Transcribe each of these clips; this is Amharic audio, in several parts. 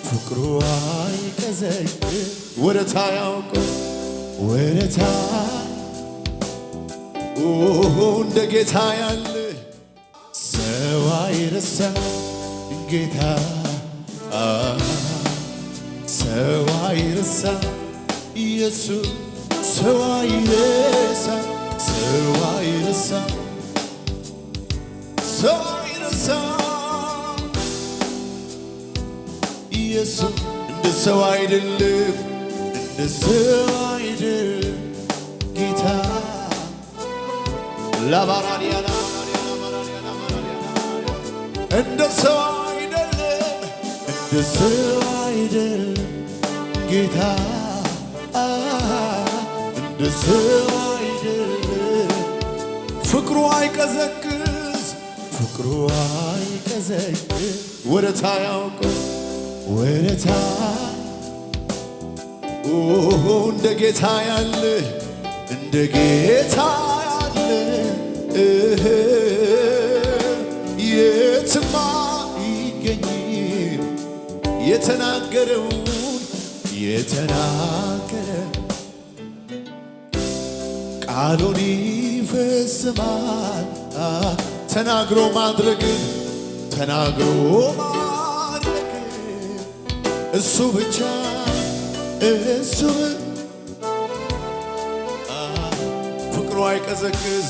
ፍቅሩ አይቀዘቅዝ ወረታ ያውቀው ወረታ እንደ ጌታ ያለ ሰው አይረሳ ጌታ ሰው አይረሳ ኢየሱስ ሰው አይረሳ ሰው አይረሳ ሰው አይረሳ ኢየሱስ እንደ ሰው አይደለም እንደ ሰው አይደለም ጌታ ላባራዲያና እንደ ሰው አይደለም እንደ ሰው አይደለም ጌታ እንደ ሰው አይደለም ፍቅሩ አይቀዘቅዝ ፍቅሩ አይቀዘቅዝ ወረታ ያውቀው ወረታ እንደ ጌታ ያለ እንደ ጌታ ያለ የትማ ይገኝ የተናገረውን የተናገረ ቃሉን ይፈጽማል ተናግሮ ማድረግ እሱ ብቻ እሱ ፍቅሩ አይቀዘቅዝ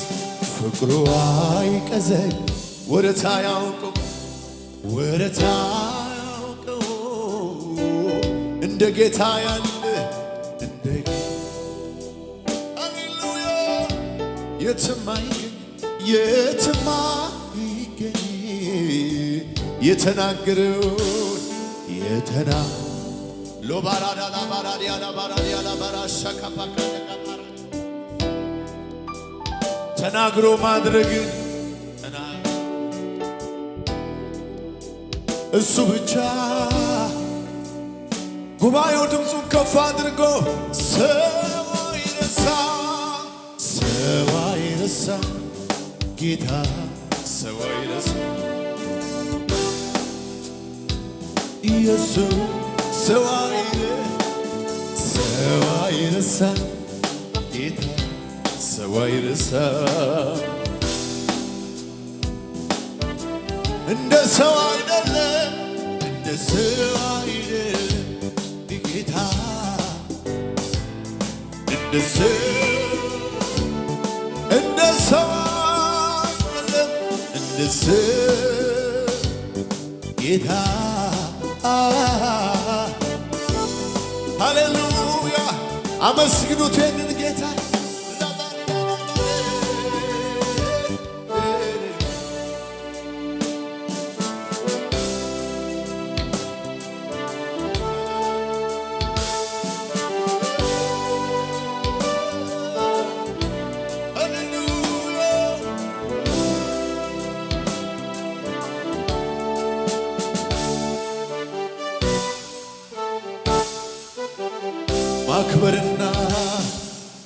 ፍቅሩ አይቀዘቅዝ ወረታ ያውቀው ወረታ ያውቀው እንደ ጌታ ያለ እንደ ሃሌሉያ የትማ ይገኝ የተናገረውን ሎባራዳ ላባራዲያ ላባራዲያ ላባራሻካፓካ ተናግሮ ማድረግ እሱ ብቻ ጉባኤው ድምፁን ከፍ አድርጎ ሰው አይረሳ ጌታ ሰው አይረሳ ኢየሱስ ሰው አይረሳ ጌታ ሰው አይረሳ እንደ ሰው አይደለም እንደ ሰው አይደለም ጌታ እንደ ሰው አይደለም እንደ ሰው ጌታ ሃሌሉያ አመስግኑት ይህንን ጌታ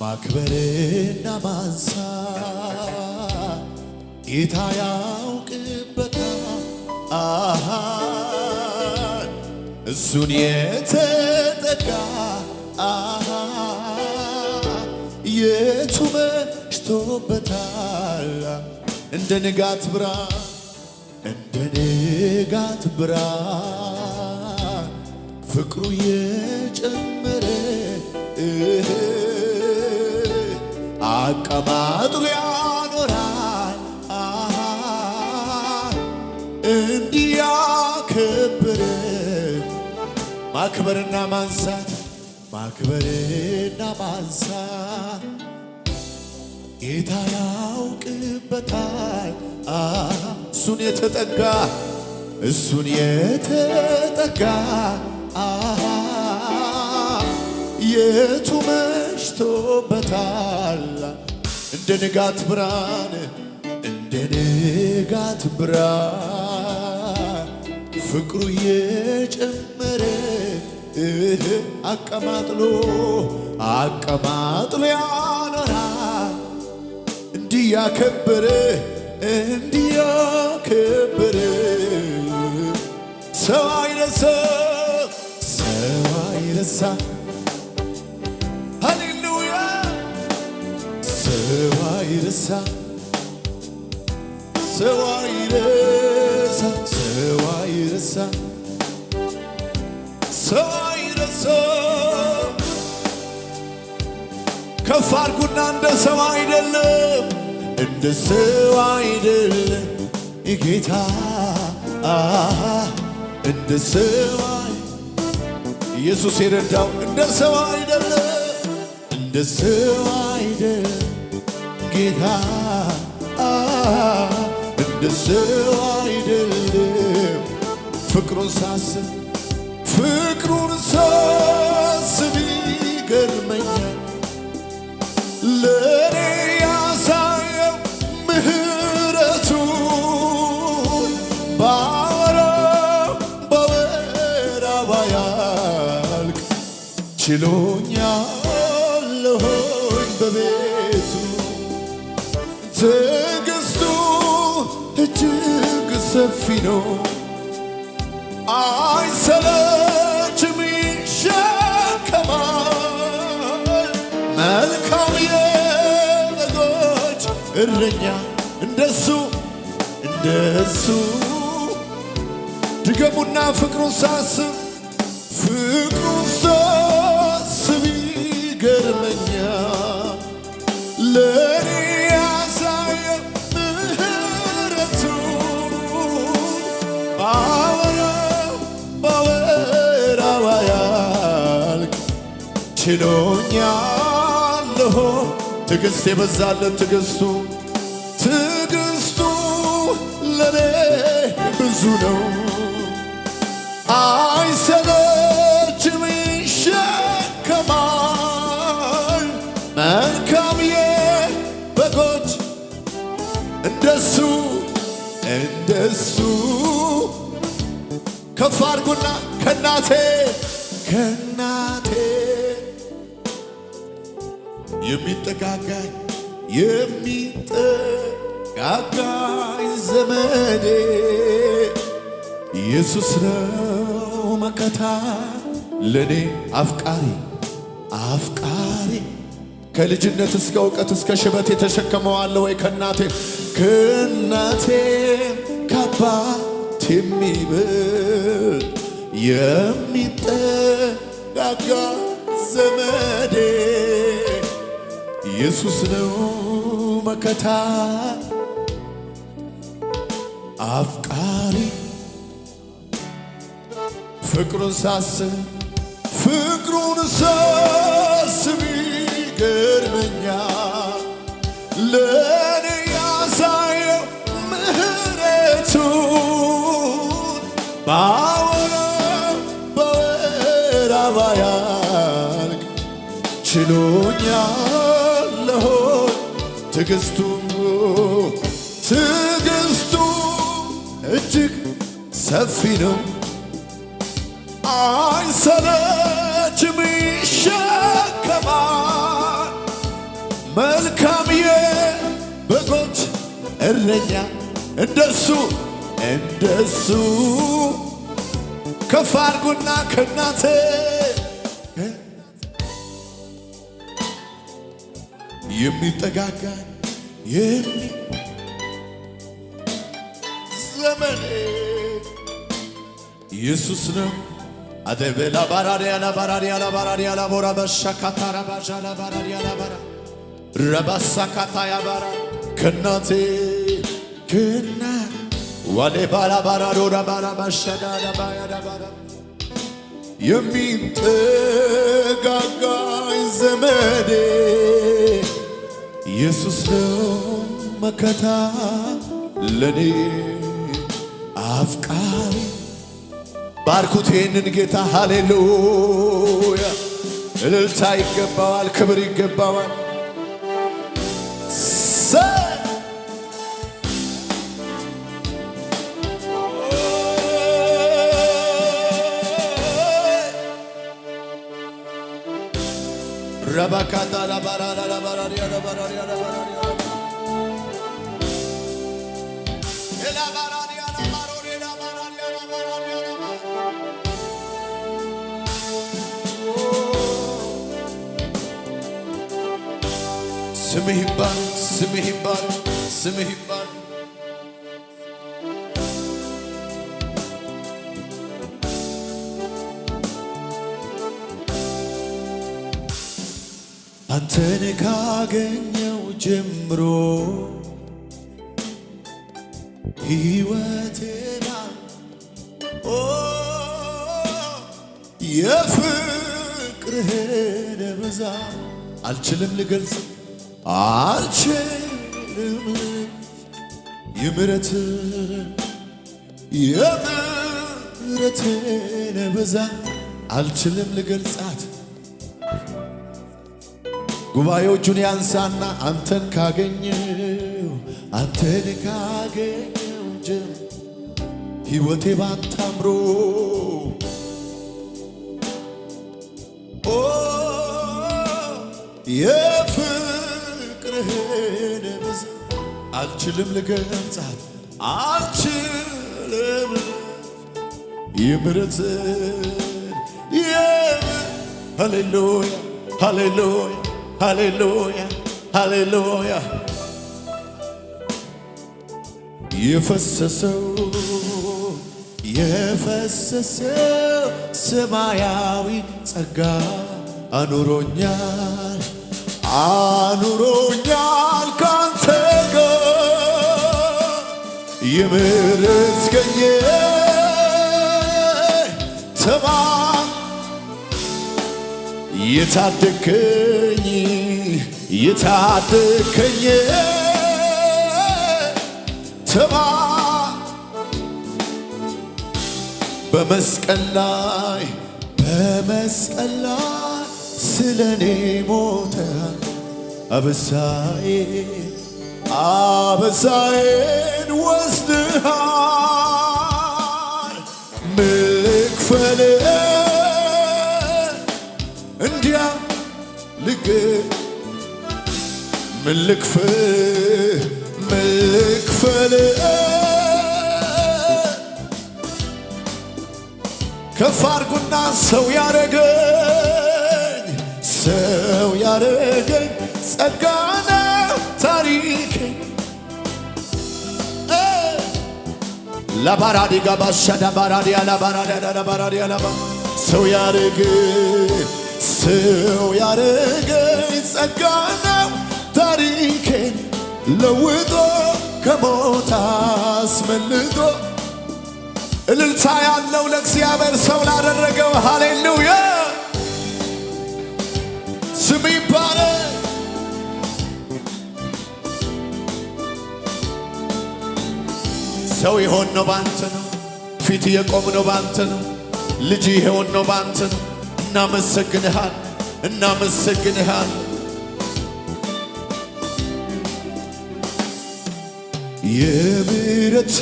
ማክበርና ማንሳት ጌታ ያውቅበታል እሱን የተጠጋ የቱ መሽቶበታል እንደ ንጋት ብርሃን ፍቅሩ የጨመረ አቀማጥሎ ያኖራል እንዲያከብር ማክበርና ማንሳት ጌታ ያውቅበታል እሱን የተጠጋ የቱ መሽቶበታል እንደ ንጋት ብርሃን ፍቅሩ የጨመረ አቀማጥሎ ያኖራል እንዲያከብር ሰው አይረሳ አይረሳ ሃሌሉያ ሰው አይረሳ ሰው አይረሳ ሰው አይረሳ ሰው አይረሳ ከፍ አድርጉና እንደ ሰው አይደለም እንደ ሰው አይደለም ጌታ እንደ ሰው ኢየሱስ የረዳው እንደ ሰው አይደለም እንደ ሰው አይደለም ጌታ እንደ ሰው አይደለም ፍቅሩን ሳስብ ይገርመኛል ለኔ ያሳየው ምህረቱን ባወራው ባያልቅ ችሎኛለሁኝ በቤቱ ትዕግስቱ እጅግ ሰፊ ነው አይሰለችም ይሸከማል መልካም የበጎች እረኛ እንደሱ ድገሙና ፍቅሩን ሳስብ ይገርመኛል ለኔ ያሳየው ምህረቱን ባወራው አያልቅ ችሎኛለሁ ትዕግስት የበዛለት ትዕግስቱ ለኔ ብዙ ነው አይሰለችም ይሸከማል መልካም የበጎች እንደሱ ከፍ አድርጉና ከናቴ የሚጠጋጋኝ ዘመዴ ኢየሱስ ነው መከታ ለኔ አፍቃሪ ከልጅነት እስከ እውቀት እስከ ሽበት የተሸከመዋለ ወይ ከናቴ ከአባት የሚበልጥ የሚጠጋጋ ዘመዴ ኢየሱስ ነው መከታ አፍቃሪ ፍቅሩን ሳስብ ይገርመኛል ለኔ ያሳየው ምህረቱን ባወራው ባያልቅ ችሎኛለሁ ትዕግስቱ እጅግ ሰፊ ነው አይሰለችም ይሸከማል መልካም የበጎች እረኛ እንደሱ ከፍ አድርጉና ከናቴ የሚጠጋጋኝ ዘመኔ ኢየሱስ ነው አደበላ ባራዲያ ቦራ በሻካታራ ባጃላ ባራዲያ ባራ ረባሳካታ ያባራ ከናቴ ዋሌ ባላ ባራዶራ ባራ ባሻዳዳ ባያዳ ባራ የሚጠጋጋኝ ዘመዴ ኢየሱስ ነው መከታ ለኔ አፍቃሪ ባርኩት ይህንን ጌታ ሃሌሉያ እልልታ ይገባዋል ክብር ይገባዋል ረባካታ ላባራዲያ ስምህ ይባል ስምህ ይባል ስምህ ይባል አንተን ካገኘው ጀምሮ ሕይወቴና የፍቅርህን ብዛት አልችልም ልገልጽ አልችልም የምሕረትህን ብዛት አልችልም ልገልጻት ጉባኤው እጁን ያንሳና አንተን ካገኘው ጀምሮ ሕይወቴ ባንተ አምሮ የፍቅርህን ብዛት አልችልም ልገልጻት አልችልም የምሕረትህን ሃሌሉያ ሃሌሉያ ሃሌሉያ ሃሌሉያ የፈሰሰው ሰማያዊ ጸጋ አኑሮኛል ካንተ ጋር የምሕረት ቀኜ የታደከኝ በመስቀል ላይ ስለኔ ሞተሃል አበሳዬን ወስደሃል ምን ልክፈል እንዲያ ምን ልክፈል ከፍ አድርጉና ሰው ያረገኝ ጸጋና ታሪክ ላባራዲጋ ባሻዳ ባራዲያ ላባራዲያ ሰው ያረገኝ ጸጋና ታሪኬን ለውጦ ከሞት አስመልጦ እልልታ ያለው ለእግዚአብሔር ሰው ላደረገው ሃሌሉያ ስም ይባረክ። ሰው የሆነው ባንተ ነው፣ ፊት የቆምነው ባንተ ነው፣ ልጅ የሆነው ባንተ ነው። እናመሰግንሃል የምሕረት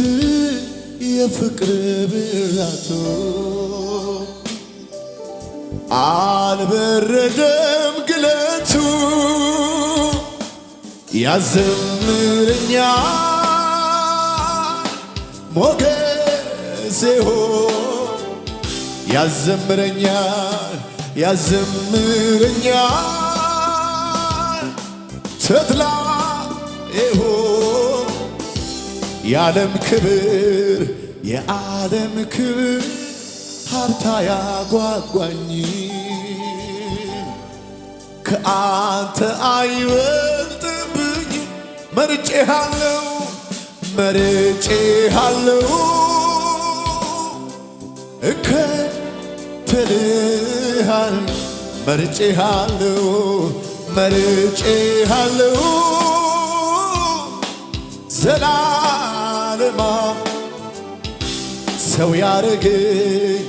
የፍቅር ብዛቱ አልበረደም ግለቱ ያዘምረኛል ሞገሴ ሆይ ያዘምረኛል ተድላዬ ሆይ የዓለም ክብር ሀብታ ያጓጓኝ ከአንተ አይበልጥብኝ መርጬሃለሁ እከተልሃለሁ መርጬሃለሁ ዘላለማ ሰው ያረገኝ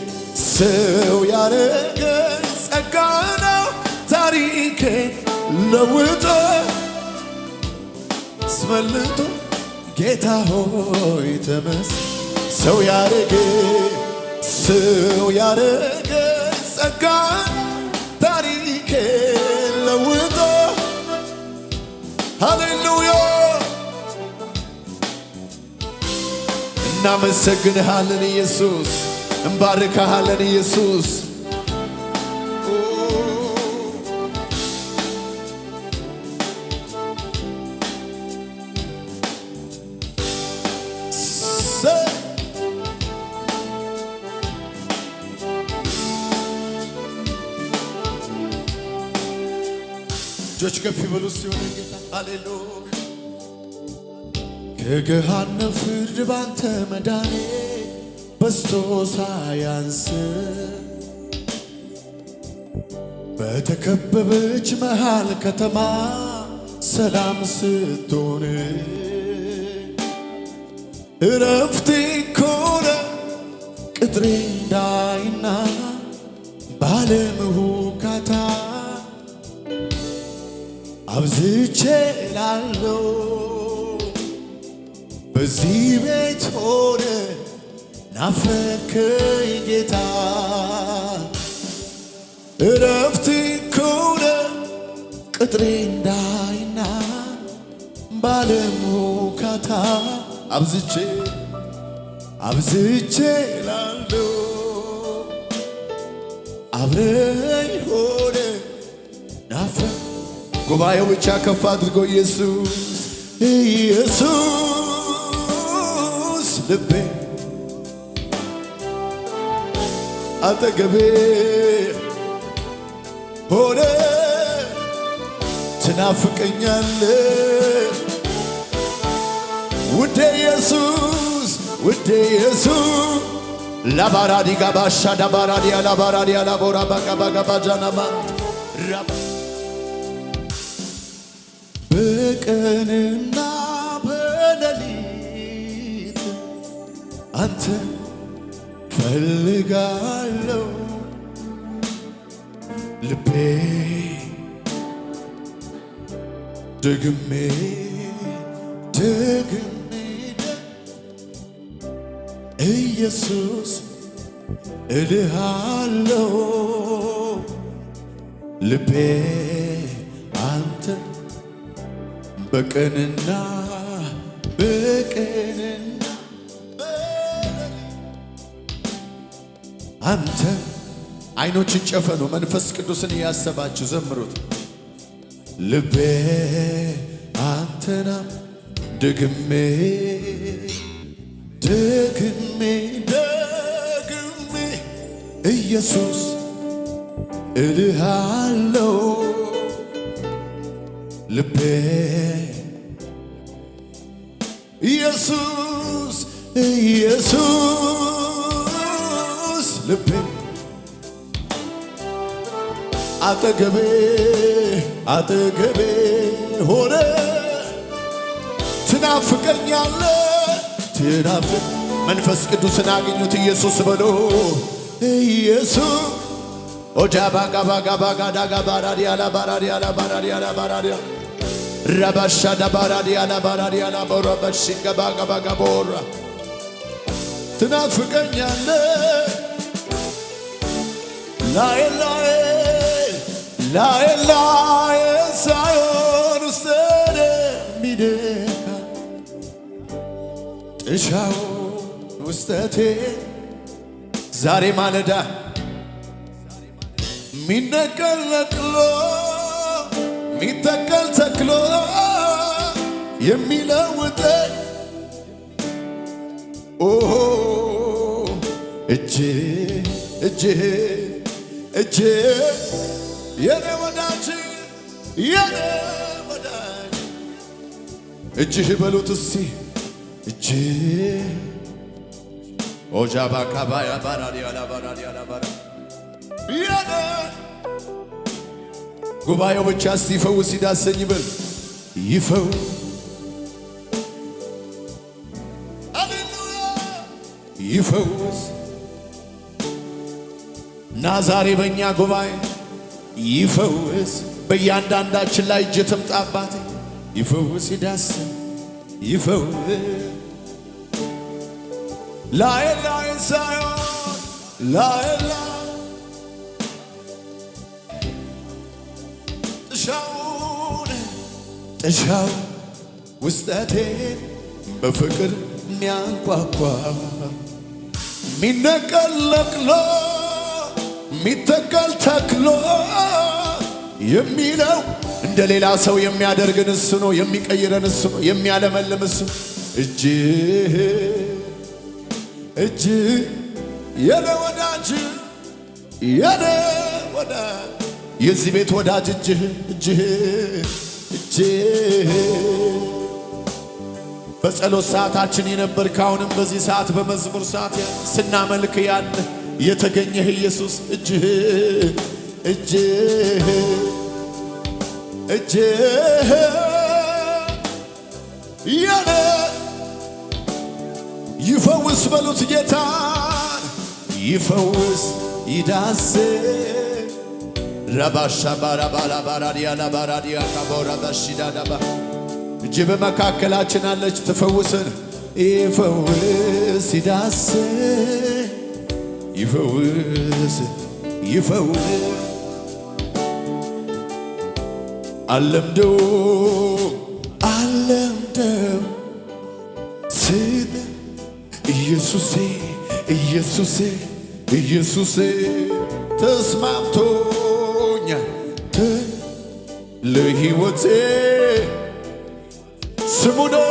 ጸጋ ነው ታሪኬን ለውጦ አስመልጦ ጌታ ሆይ ተመስገን። ሰው ያረገኝ ጸጋ ታሪኬን ለውጦ ሃሌሉያ እናመሰግንሃለን ኢየሱስ፣ እንባርካሃለን ኢየሱስ። እጆች ከፍ ይበሉ ሲሆን ጌታ ሃሌሉያ ከገሃነም ፍርድ ባንተ መዳኔ በስቶ ሳያንስ በተከበበች መሃል ከተማ ሰላም ስትሆን እረፍቴ ኮነ ቅጥሬ እንዳይና ባለም ሁካታ አብዝቼ ላለው በዚህ ቤት ሆነ ናፈከኝ ጌታ እረፍቴ ኮነ ቅጥሬ እንዳይና ባለም ሁካታ አብዝቼ ላለው አብረኝ ሆነ ናፈ ጉባኤው ብቻ ከፍ አድርጎ ኢየሱስ ልቤ አጠገቤ ሆነ ትናፍቀኛለ ውዴ ኢየሱስ ላባራዲ ጋባሻ ዳባራዲያ ላባራዲያ ላቦራ ባጋባጋባጃናማ በቀንና በሌሊት አንተ ፈልጋለሁ ልቤ ደግሜ ኢየሱስ እልሃለሁ ልቤ አንተ በቀንና አንተ አይኖችን ጨፈኑ መንፈስ ቅዱስን ያሰባችሁ ዘምሩት ልቤ አንተና ደግሜ ኢየሱስ እልሃለሁ ልቤ ኢየሱስ ልቤ አጠገቤ ሆነ ትናፍቀኛለ መንፈስ ቅዱስን አግኙት ኢየሱስ በሎ ኢየሱስ ኦጃባጋባጋባጋዳጋባራዲያላ ባራዲያላ ረባሻዳ ባራዲያላ ቦራበሽገባጋባጋቦራ ትናፍቀኛለ ላይ ሳይሆን ውስጤን ሚደካ ጥሻው ውስጠቴ ዛሬ ማለዳ ሚነቀል ነቅሎ ሚተከል ተክሎ የሚለውጠኝ እጅ የኔ ወዳጅ እጅህ በሉት እስቲ እጅ ኦጃባካባያ ባራዲያላ የኔ ጉባኤው ብቻ ሲፈውስ ይዳሰኝ ይበል ይፈውስ ይፈውስ እና ዛሬ በእኛ ጉባኤ ይፈውስ በእያንዳንዳችን ላይ እጅ ትምጣባት ይፈውስ ይዳሰኝ ይፈውስ ላይ ሳይሆን ላይ ጥሻው ውስጠቴን በፍቅር ሚያንኳኳ ሚነቀል ነቅሎ ሚተከል ተክሎ የሚለው እንደ ሌላ ሰው የሚያደርግን እሱ ነው፣ የሚቀይረን እሱ ነው፣ የሚያለመልም እሱ እጅ የኔ ወዳጅ የዚህ ቤት ወዳጅ እጅህ በጸሎት ሰዓታችን የነበርክ አሁንም በዚህ ሰዓት በመዝሙር ሰዓት ስናመልክ ያለ የተገኘህ ኢየሱስ እጅህ ያለ ይፈውስ በሉት ጌታን ይፈውስ ይዳስ ረባሻ ባራባላ ባራዲያና ባራዲያ ካቦራ በሽዳዳባ እጅ በመካከላችን አለች ትፈውስን ይፈውስ ይዳስ ይፈውስ አለምደው ስለ ኢየሱሴ ተስማምቶኛል ለሕይወቴ ስሙ ነው።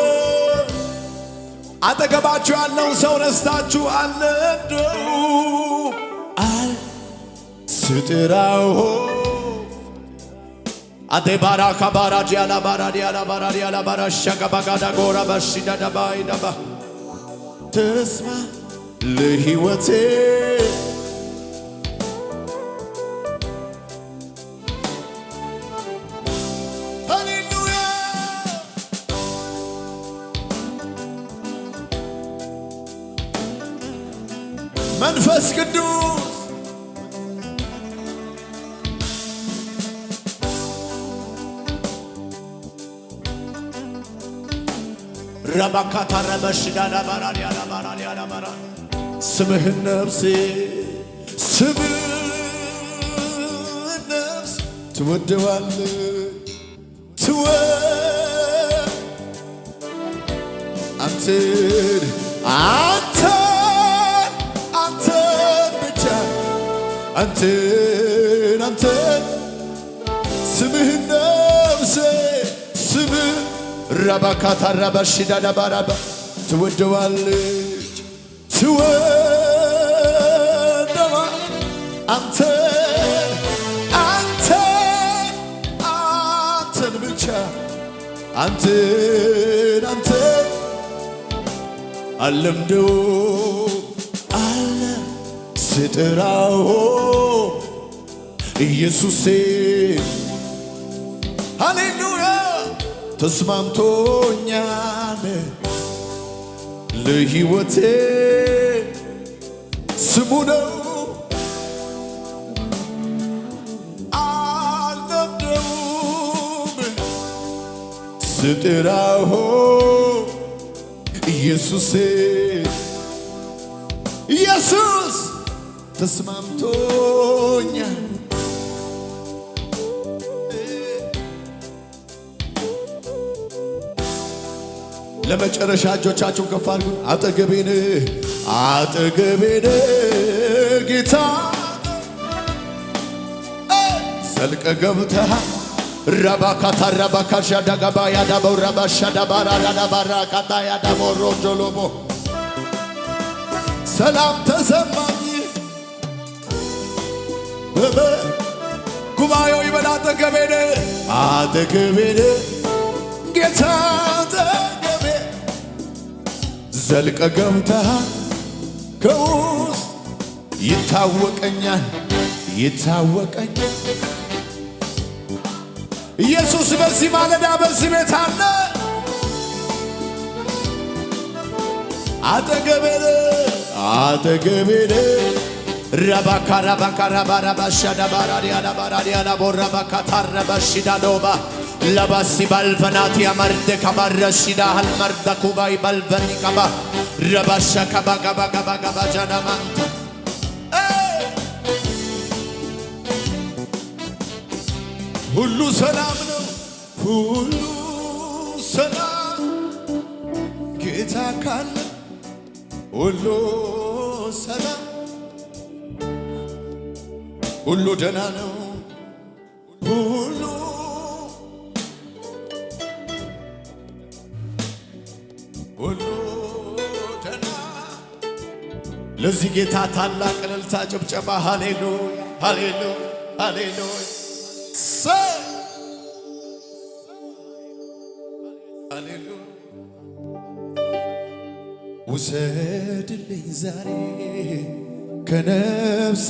አጠገባችሁ ያለውን ሰው ረስታችሁ አለምደው ስጥራው አቴ ባራካ ባራዲያላ ባራሻጋ ባጋዳ ጎራ በሽዳዳባ ይዳባ ተስማ ለሕይወቴ ሃሌሉያ መንፈስ ቅዱስ ረባካታ ረበሽዳዳ ባራዲያላ ባራ ስምህን ነፍሴ ነፍስ ትወደዋለች አንተን ብቻ አንተን ስምህን ነፍሴ ረባካታ ረበሽዳዳ ባራባ ትወደዋለች አንተን ብቻ አንተን አለምደው ስጥራው ኢየሱሴ ሃሌሉያ ተስማምቶኛል ለሕይወቴ ስሙ ነው አለምደውም ስጥራው ኢየሱስ ተስማምቶኛል ለመጨረሻ እጆቻችሁን ከፍ አድርጉ። አጠገቤን ጌታ ዘልቀ ገብተሃል ረባካታ ረባካሻ ዳጋባ ያዳበው ረባሻ ዳባራ ዳባራ ካታ ያዳቦሮ ጆሎቦ ሰላም ተሰማኝ ጉባኤው ይበል አጠገቤን ጌታ ዘልቀ ገብተሃል ከውስጥ ይታወቀኛል ኢየሱስ በዚህ ማለዳ በዚህ ቤት አለ አጠገቤን ረባካራ ባራባሻዳ ባራዲያና ቦራባካታ ረባሽዳዶባ ለባሲ ባልፈናት ያመርደ ከማረሽዳ አልመርደ ኩባይ ባልፈኒ ከባ ረባሻ ከባጋባጋባጋባ ጃናማንታ ሁሉ ሰላም ነው ሁሉ ሰላም ጌታ ካለ ሁሉ ሰላም ሁሉ ደህና ነው ሁሉ ደህና ለዚህ ጌታ ታላቅ እልልታ ጭብጨባ ሃሌሉያ ሃሌሉያ ሃሌሉያ ሃሌሉያ ውሰድልኝ ዛሬ ከነፍሴ